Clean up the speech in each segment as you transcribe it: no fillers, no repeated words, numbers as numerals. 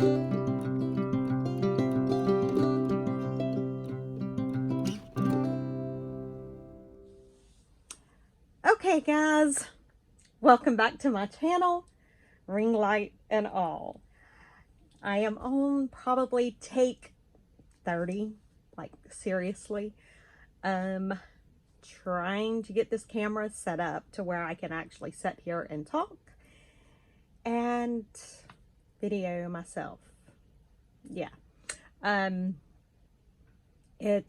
Okay guys, welcome back to my channel, ring light and all. I am on probably take 30, like seriously, trying to get this camera set up to where I can actually sit here and talk and video myself. Yeah. It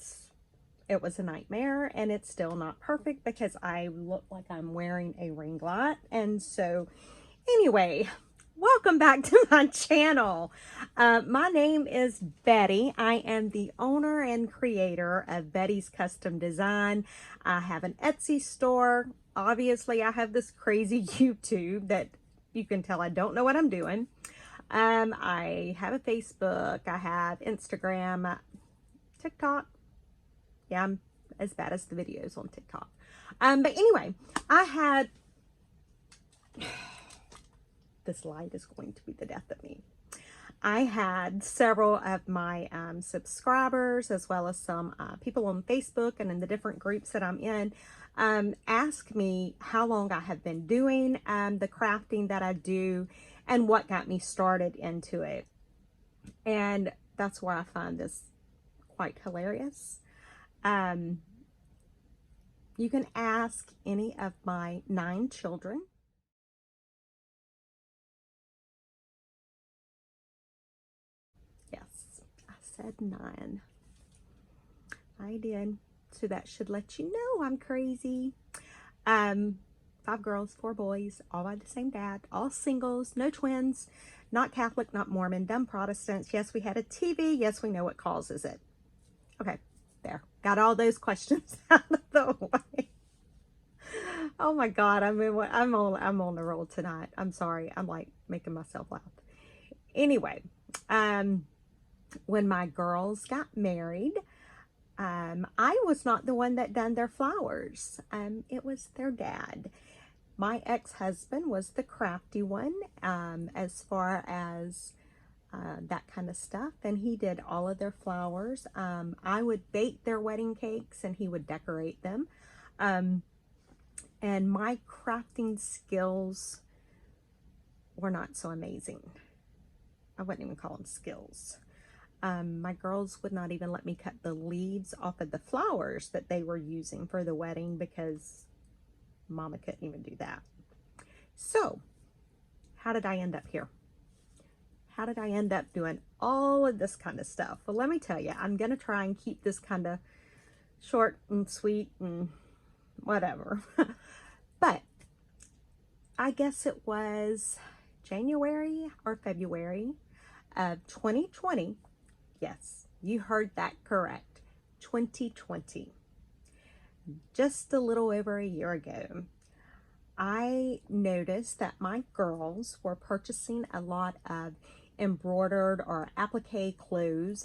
was a nightmare, and it's still not perfect because I look like I'm wearing a ring light. And so anyway, welcome back to my channel. My name is Betty. I am the owner and creator of Betty's Custom Design. I have an Etsy store. Obviously, I have this crazy YouTube that you can tell I don't know what I'm doing. I have a Facebook. I have Instagram, TikTok. Yeah, I'm as bad as the videos on TikTok. But anyway, I had... This light is going to be the death of me. I had several of my subscribers, as well as some people on Facebook and in the different groups that I'm in, ask me how long I have been doing the crafting that I do and what got me started into it. And that's where I find this quite hilarious. You can ask any of my 9 children. Yes, I said 9. I did. So that should let you know I'm crazy. 5 girls, 4 boys, all by the same dad, all singles, no twins, not Catholic, not Mormon, dumb Protestants. Yes, we had a TV. Yes, we know what causes it. Okay, there. Got all those questions out of the way. Oh my God, I'm on the roll tonight. I'm sorry. I'm like making myself laugh. Anyway, when my girls got married, I was not the one that done their flowers. It was their dad. My ex-husband was the crafty one, as far as that kind of stuff, and he did all of their flowers. I would bake their wedding cakes and he would decorate them. And my crafting skills were not so amazing. I wouldn't even call them skills. My girls would not even let me cut the leaves off of the flowers that they were using for the wedding because Mama couldn't even do that. So, how did I end up here? How did I end up doing all of this kind of stuff? Well, let me tell you, I'm going to try and keep this kind of short and sweet and whatever. But I guess it was January or February of 2020. Yes, you heard that correct. 2020. Just a little over a year ago, I noticed that my girls were purchasing a lot of embroidered or applique clothes,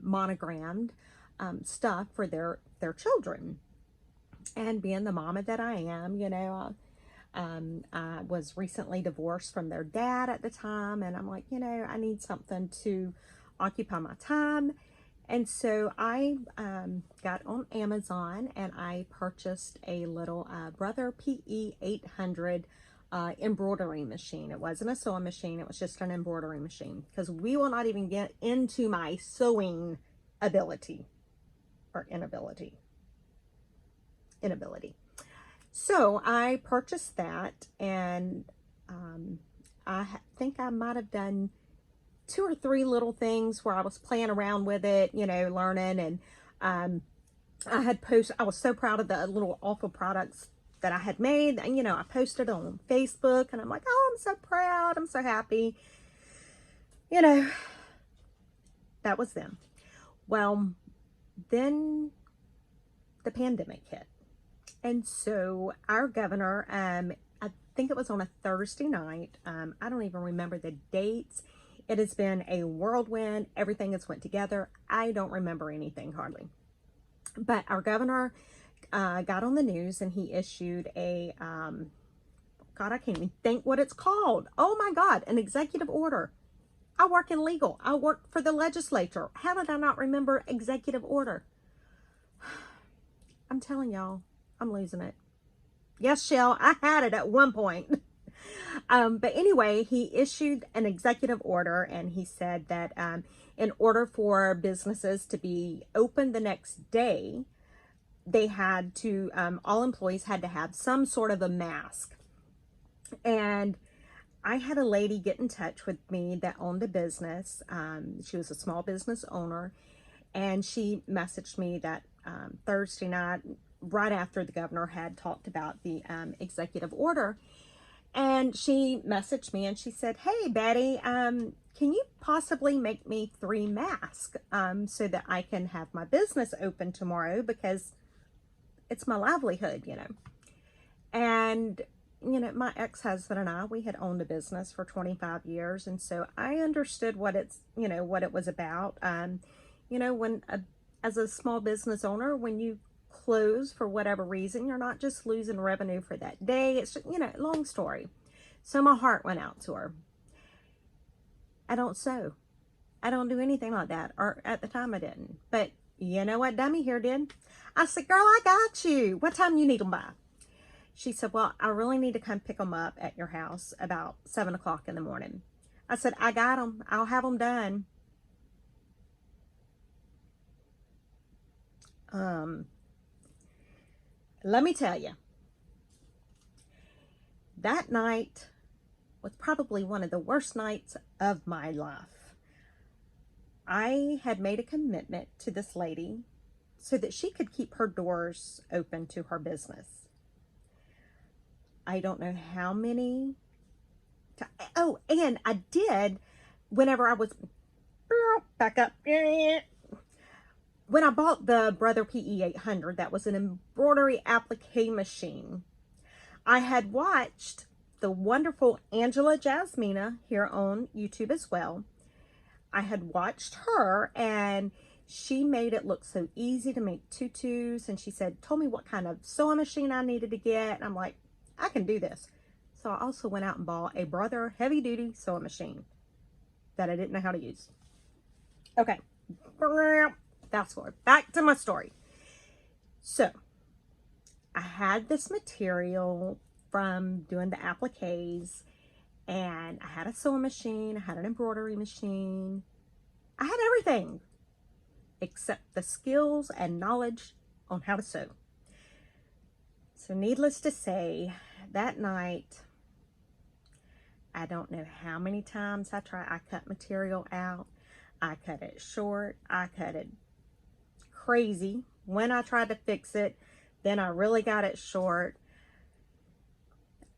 monogrammed stuff for their children. And being the mama that I am, you know, I was recently divorced from their dad at the time, and I'm like, you know, I need something to occupy my time. And so I got on Amazon and I purchased a little Brother PE 800 embroidery machine. It wasn't a sewing machine, it was just an embroidery machine, because we will not even get into my sewing ability or inability. So I purchased that, and I think I might have done 2 or 3 little things where I was playing around with it, you know, learning. And I was so proud of the little awful products that I had made, and you know, I posted on Facebook, and I'm like, oh, I'm so proud, I'm so happy, you know. That was them. Well, then the pandemic hit. And so our governor, I think it was on a Thursday night, I don't even remember the dates. It has been a whirlwind. Everything has went together. I don't remember anything hardly. But our governor got on the news, and he issued a, God, I can't even think what it's called. Oh my God, an executive order. I work in legal. I work for the legislature. How did I not remember executive order? I'm telling y'all, I'm losing it. Yes, Chelle, I had it at one point. But anyway, he issued an executive order, and he said that in order for businesses to be open the next day, they had to, all employees had to have some sort of a mask. And I had a lady get in touch with me that owned a business. She was a small business owner, and she messaged me that Thursday night, right after the governor had talked about the executive order. And she messaged me and she said, "Hey, Betty, can you possibly make me 3 masks so that I can have my business open tomorrow, because it's my livelihood, you know." And, you know, my ex-husband and I, we had owned a business for 25 years. And so I understood what it's, you know, what it was about. You know, as a small business owner, when you close for whatever reason, you're not just losing revenue for that day. It's just, you know, long story. So my heart went out to her. I don't sew. I don't do anything like that. Or at the time I didn't. But you know what dummy here did? I said, "Girl, I got you. What time you need them by?" She said, "Well, I really need to come pick them up at your house about 7 o'clock in the morning." I said, "I got them. I'll have them done." Let me tell you, that night was probably one of the worst nights of my life. I had made a commitment to this lady so that she could keep her doors open to her business. I don't know how many. Oh, and I did, whenever I was, back up, when I bought the Brother PE800, that was an embroidery applique machine. I had watched the wonderful Angela Jasmina here on YouTube as well. I had watched her, and she made it look so easy to make tutus. And she told me what kind of sewing machine I needed to get. And I'm like, I can do this. So I also went out and bought a Brother heavy duty sewing machine that I didn't know how to use. Okay. Fast forward back to my story. So I had this material from doing the appliques, and I had a sewing machine, I had an embroidery machine, I had everything except the skills and knowledge on how to sew. So needless to say, that night, I don't know how many times I cut material out. I cut it short, I cut it crazy when I tried to fix it, then I really got it short.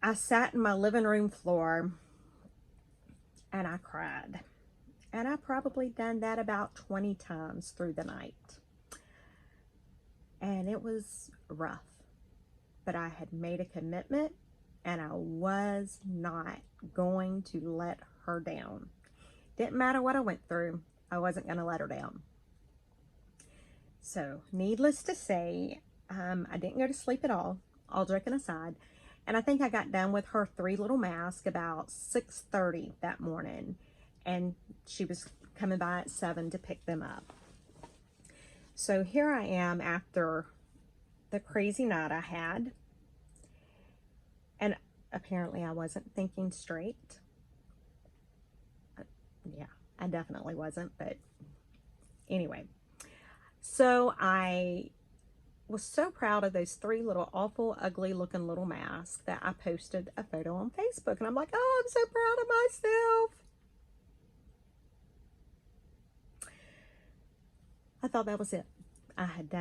I sat in my living room floor and I cried. And I probably done that about 20 times through the night. And it was rough. But I had made a commitment, and I was not going to let her down. Didn't matter what I went through, I wasn't going to let her down. So, needless to say, I didn't go to sleep at all joking aside. And I think I got done with her 3 little masks about 6:30 that morning. And she was coming by at 7 to pick them up. So here I am after the crazy night I had. And apparently I wasn't thinking straight. Yeah, I definitely wasn't. But anyway. So I was so proud of those 3 little awful, ugly looking little masks that I posted a photo on Facebook. And I'm like, oh, I'm so proud of myself. I thought that was it. I had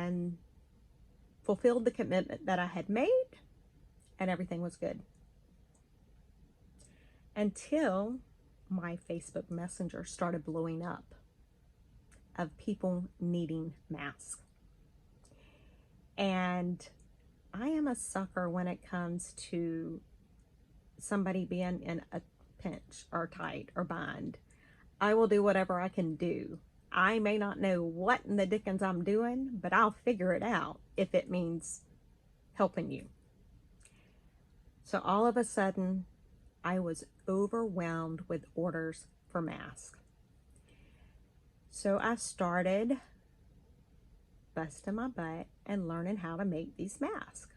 fulfilled the commitment that I had made, and everything was good. Until my Facebook Messenger started blowing up of people needing masks. And I am a sucker when it comes to somebody being in a pinch or tight or bind. I will do whatever I can do. I may not know what in the dickens I'm doing, but I'll figure it out if it means helping you. So all of a sudden, I was overwhelmed with orders for masks. So I started busting my butt and learning how to make these masks.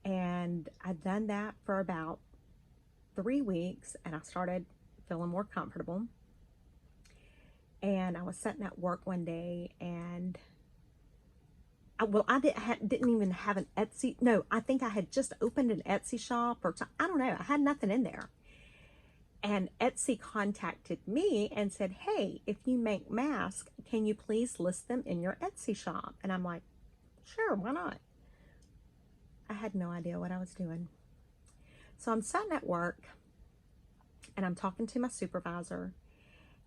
And I'd done that for about 3 weeks, and I started feeling more comfortable. And I was sitting at work one day, and I didn't even have an Etsy. No, I think I had just opened an Etsy shop, or I don't know. I had nothing in there. And Etsy contacted me and said, hey, if you make masks, can you please list them in your Etsy shop? And I'm like, sure, why not? I had no idea what I was doing. So I'm sitting at work, and I'm talking to my supervisor,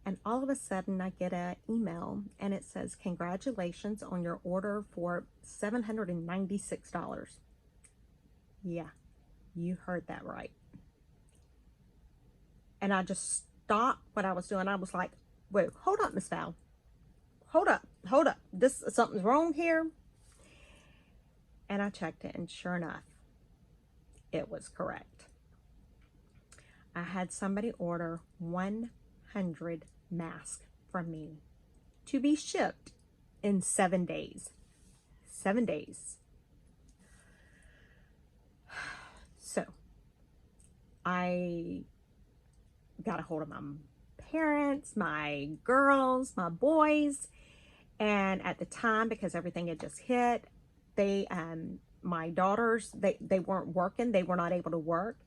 and all of a sudden I get an email, and it says, congratulations on your order for $796. Yeah, you heard that right. And I just stopped what I was doing. I was like, whoa, hold up, Miss Val. Hold up. Something's wrong here. And I checked it, and sure enough, it was correct. I had somebody order 100 masks from me to be shipped in 7 days. 7 days. So I got a hold of my parents, my girls, my boys, and at the time, because everything had just hit, my daughters, they weren't working, they were not able to work.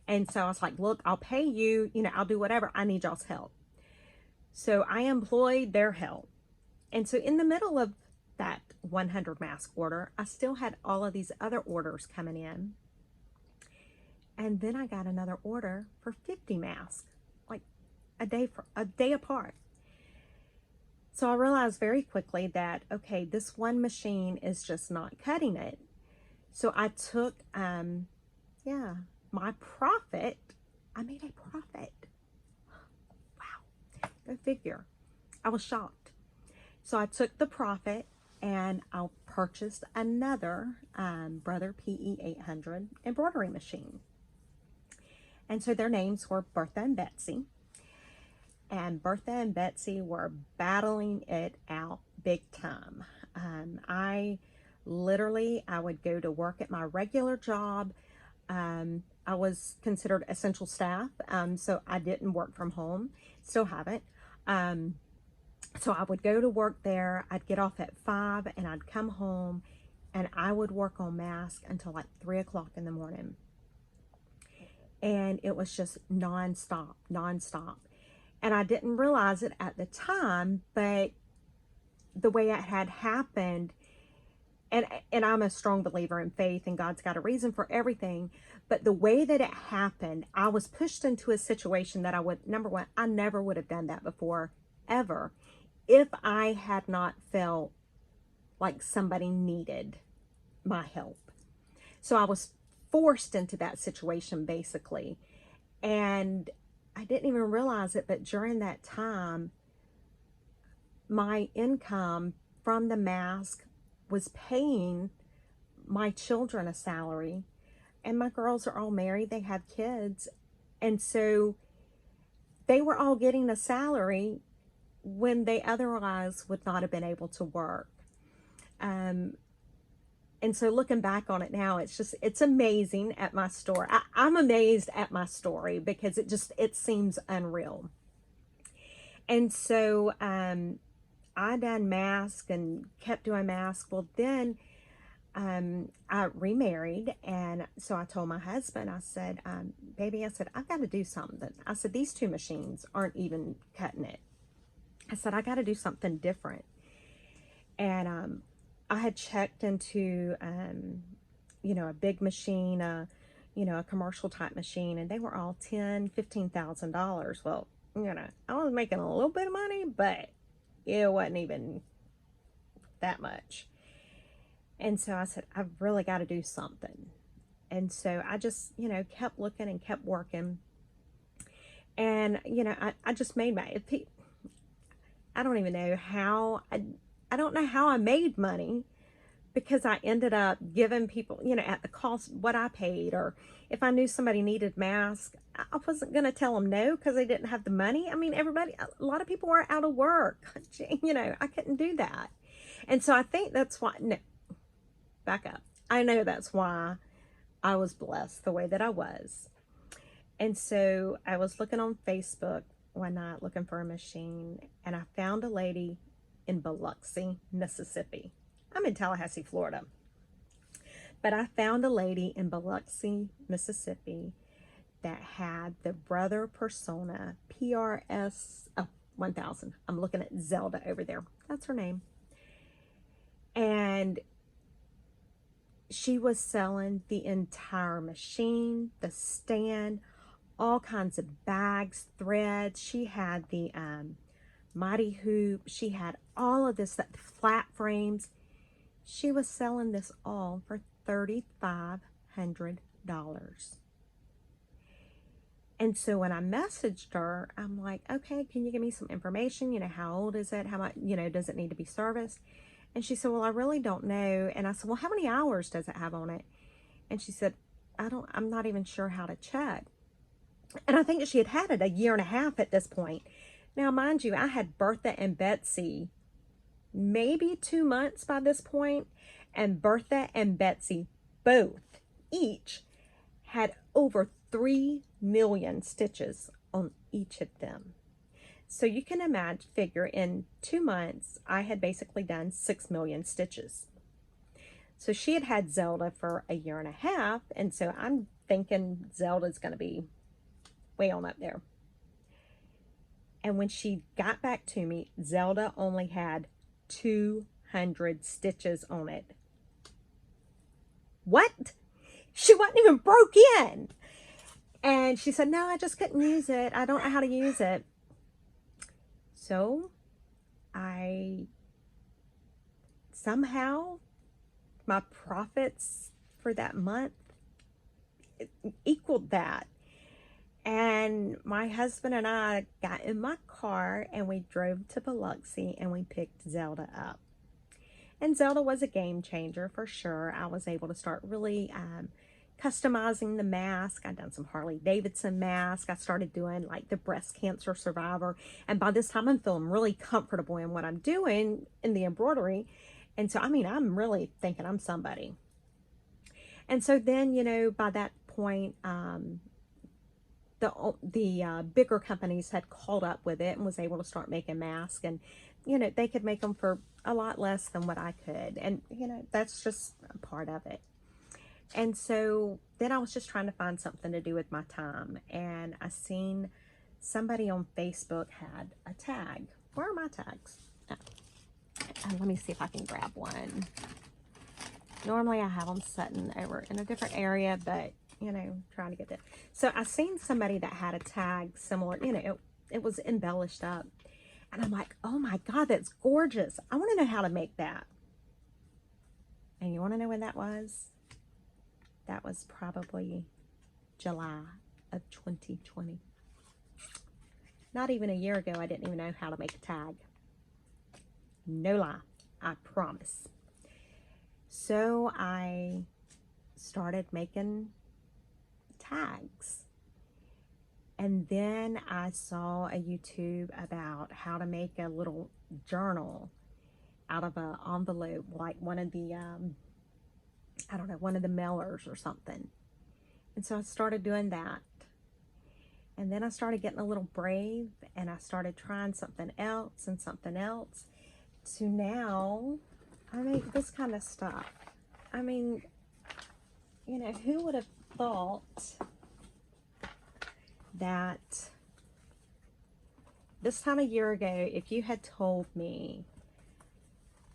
And so I was like, look, I'll pay you, I'll do whatever. I need y'all's help. So I employed their help. And so in the middle of that 100 mask order, I still had all of these other orders coming in. And then I got another order for 50 masks, like a day apart. So I realized very quickly that, okay, this one machine is just not cutting it. So I took, my profit. I made a profit. Wow, go figure. I was shocked. So I took the profit, and I purchased another Brother PE 800 embroidery machine. And so their names were Bertha and Betsy. And Bertha and Betsy were battling it out big time. I would go to work at my regular job. I was considered essential staff, so I didn't work from home. Still haven't. So I would go to work there. I'd get off at 5, and I'd come home, and I would work on masks until like 3 o'clock in the morning. And it was just nonstop. And I didn't realize it at the time, but the way it had happened, and I'm a strong believer in faith, and God's got a reason for everything, but the way that it happened, I was pushed into a situation that number one, I never would have done that before, ever, if I had not felt like somebody needed my help. So I was forced into that situation, basically. And I didn't even realize it, but during that time, my income from the mask was paying my children a salary, and my girls are all married, they have kids, and so they were all getting a salary when they otherwise would not have been able to work. And so looking back on it now, it's amazing at my store. I'm amazed at my story because it seems unreal. And so I done masks and kept doing masks. Well, then I remarried, and so I told my husband, I said, baby, I said, I've got to do something. I said, these two machines aren't even cutting it. I said, I got to do something different. And I had checked into, a big machine, a commercial type machine, and they were all $10,000, $15,000. Well, I was making a little bit of money, but it wasn't even that much. And so I said, I've really got to do something. And so I just, kept looking and kept working. And, I just made I don't even know how, I don't know how I made money, because I ended up giving people, you know, at the cost what I paid, or if I knew somebody needed masks, I wasn't going to tell them no because they didn't have the money. I mean, a lot of people were out of work. You know, I couldn't do that. And so I think that's why, no, back up. I know that's why I was blessed the way that I was. And so I was looking on Facebook one night looking for a machine, and I found a lady in Biloxi, Mississippi. I'm in Tallahassee, Florida. But I found a lady in Biloxi, Mississippi that had the Brother Persona PRS 1000. I'm looking at Zelda over there. That's her name. And she was selling the entire machine, the stand, all kinds of bags, threads. She had the mighty hoop. She had all of this, that flat frames. She was selling this all for $3,500. And so when I messaged her, I'm like, okay, can you give me some information? You know, how old is it? How much, you know, does it need to be serviced? And she said, well, I really don't know. And I said, well, how many hours does it have on it? And she said, I'm not even sure how to check. And I think she had had it a year and a half at this point. Now, mind you, I had Bertha and Betsy maybe 2 months by this point, and Bertha and Betsy both each had over 3 million stitches on each of them. So you can imagine, figure in 2 months, I had basically done 6 million stitches. So she had had Zelda for a year and a half, and so I'm thinking Zelda's going to be way on up there. And when she got back to me, Zelda only had 200 stitches on it. What? She wasn't even broke in. And she said, no, I just couldn't use it. I don't know how to use it. So somehow my profits for that month equaled that. And my husband and I got in my car and we drove to Biloxi and we picked Zelda up. And Zelda was a game changer for sure. I was able to start really customizing the mask. I done some Harley Davidson mask. I started doing like the breast cancer survivor. And by this time I'm feeling really comfortable in what I'm doing in the embroidery. And so, I mean, I'm really thinking I'm somebody. And so then, you know, by that point, the bigger companies had caught up with it and was able to start making masks, and you know, they could make them for a lot less than what I could, and you know, that's just a part of it. And so then I was just trying to find something to do with my time, and I seen somebody on Facebook had a tag. Where are my tags? Oh. Let me see if I can grab one. Normally I have them sitting over in a different area, but you know, trying to get that. So I seen somebody that had a tag similar, you know, it was embellished up. And I'm like, oh my God, that's gorgeous. I want to know how to make that. And you want to know when that was? That was probably July of 2020. Not even a year ago, I didn't even know how to make a tag. No lie, I promise. So I started making tags. And then I saw a YouTube about how to make a little journal out of an envelope, like one of the, I don't know, one of the mailers or something. And so I started doing that. And then I started getting a little brave, and I started trying something else and something else. So now I make this kind of stuff. I mean, you know, who would have thought that this time a year ago, if you had told me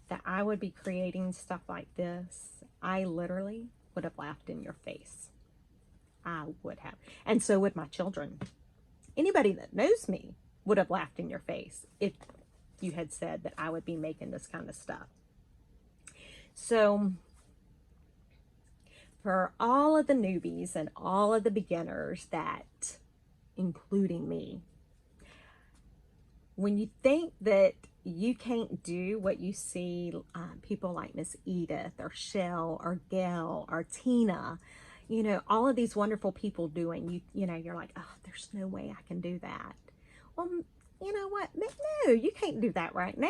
that I would be creating stuff like this, I literally would have laughed in your face. I would have. And so would my children. Anybody that knows me would have laughed in your face if you had said that I would be making this kind of stuff. So for all of the newbies and all of the beginners that, including me, when you think that you can't do what you see people like Miss Edith or Chelle or Gail or Tina, you know, all of these wonderful people doing, you know, you're like, oh, there's no way I can do that. Well, you know what? No, you can't do that right now.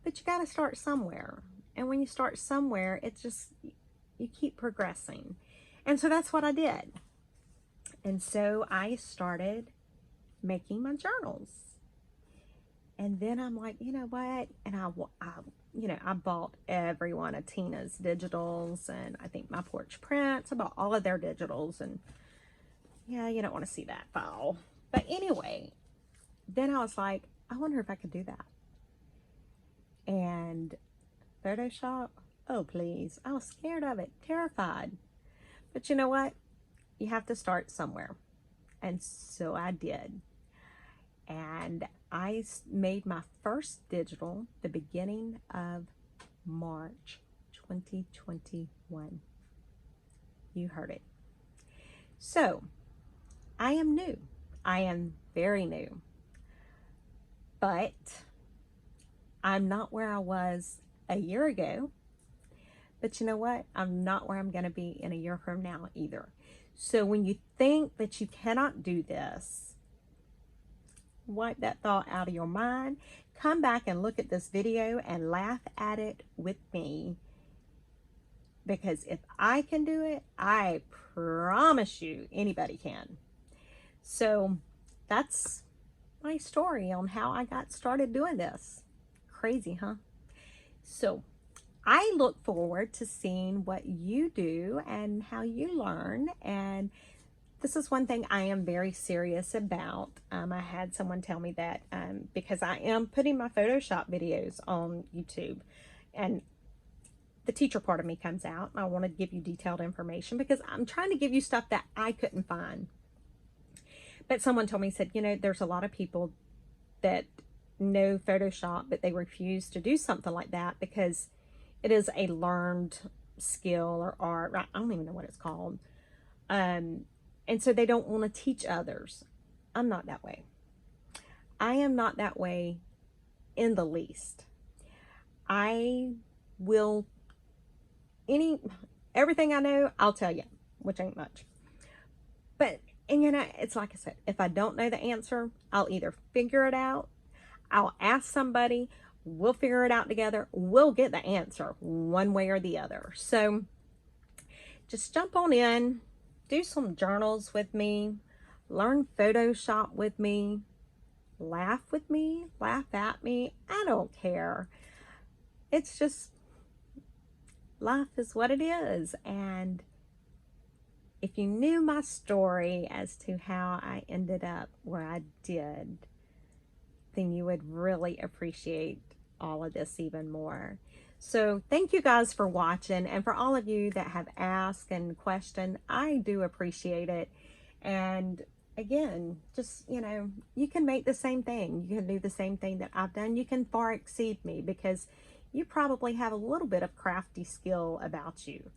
But you got to start somewhere. And when you start somewhere, it's just, you keep progressing. And so that's what I did. And so I started making my journals. And then I'm like, you know what? And I bought every one of Tina's digitals, and I think My Porch Prints. I bought all of their digitals, and yeah, you don't want to see that file. But anyway, then I was like, I wonder if I could do that. And Photoshop, oh please, I was scared of it, terrified. But you know what? You have to start somewhere. And so I did. And I made my first digital the beginning of March 2021. You heard it. So I am new. I am very new. But I'm not where I was a year ago. But you know what? I'm not where I'm going to be in a year from now either. So when you think that you cannot do this, wipe that thought out of your mind. Come back and look at this video and laugh at it with me. Because if I can do it, I promise you anybody can. So that's my story on how I got started doing this. Crazy, huh? So I look forward to seeing what you do and how you learn. And this is one thing I am very serious about. I had someone tell me that because I am putting my Photoshop videos on YouTube, and the teacher part of me comes out. I want to give you detailed information because I'm trying to give you stuff that I couldn't find. But someone told me, said, you know, there's a lot of people that know Photoshop, but they refuse to do something like that because it is a learned skill or art. I don't even know what it's called. And so they don't want to teach others. I'm not that way. I am not that way in the least. I will, everything I know, I'll tell you, which ain't much. But, and you know, it's like I said, if I don't know the answer, I'll either figure it out, I'll ask somebody, we'll figure it out together, we'll get the answer one way or the other. So just jump on in. Do some journals with me, learn Photoshop with me, laugh with me, laugh at me. I don't care. It's just, life is what it is. And if you knew my story as to how I ended up where I did, then you would really appreciate all of this even more. So thank you guys for watching, and for all of you that have asked and questioned, I do appreciate it. And again, just, you know, you can make the same thing. You can do the same thing that I've done. You can far exceed me because you probably have a little bit of crafty skill about you.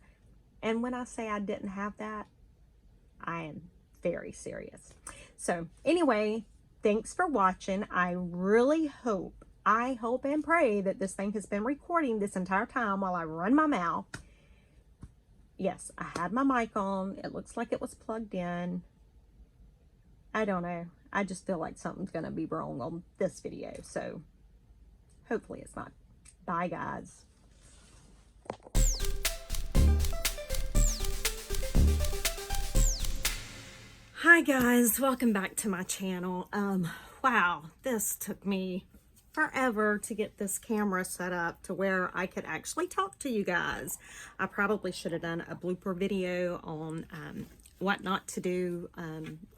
And when I say I didn't have that, I am very serious. So anyway, thanks for watching. I really hope, I hope and pray that this thing has been recording this entire time while I run my mouth. Yes, I had my mic on. It looks like it was plugged in. I don't know. I just feel like something's going to be wrong on this video. So hopefully it's not. Bye, guys. Hi, guys. Welcome back to my channel. Wow, this took me forever to get this camera set up to where I could actually talk to you guys. I probably should have done a blooper video on what not to do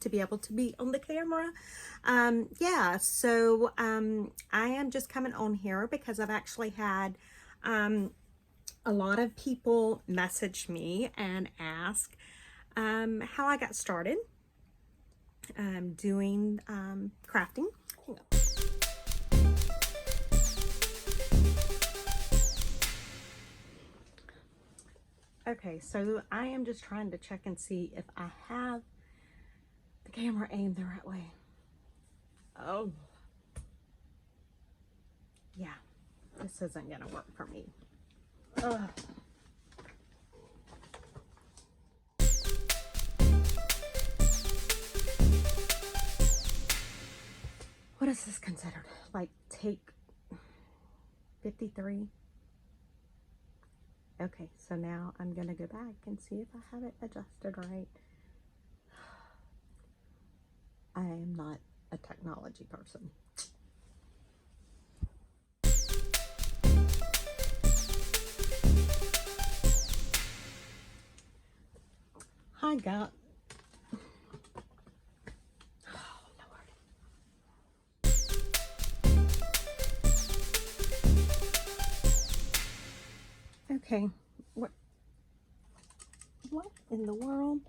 to be able to be on the camera. Yeah, so I am just coming on here because I've actually had a lot of people message me and ask how I got started doing crafting. Hang on. Okay, so I am just trying to check and see if I have the camera aimed the right way. Oh, This isn't gonna work for me. Ugh. What is this considered? Like take 53? Okay, so now I'm gonna go back and see if I have it adjusted right. I am not a technology person. I got, oh Lord. Okay, what in the world?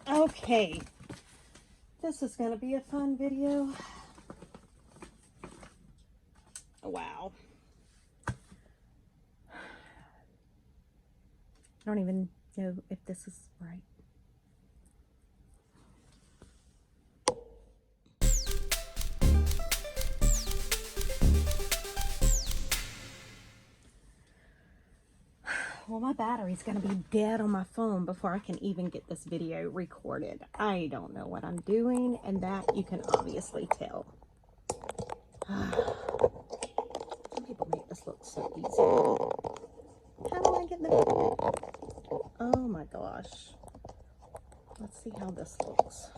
Okay, this is gonna be a fun video. Wow. I don't even know if this is right. Well, my battery's going to be dead on my phone before I can even get this video recorded. I don't know what I'm doing, and that you can obviously tell. Some people make this look so easy. How do I get the video? Oh my gosh. Let's see how this looks.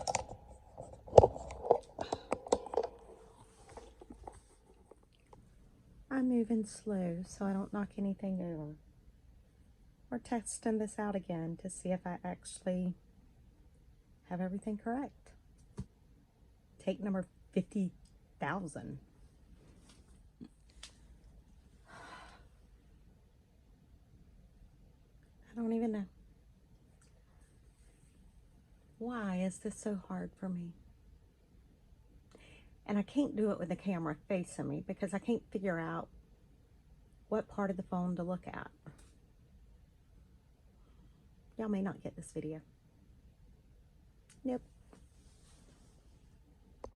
I'm moving slow so I don't knock anything over. We're testing this out again to see if I actually have everything correct. Take number 50,000. I don't even know. Why is this so hard for me? And I can't do it with the camera facing me because I can't figure out what part of the phone to look at. Y'all may not get this video. Nope.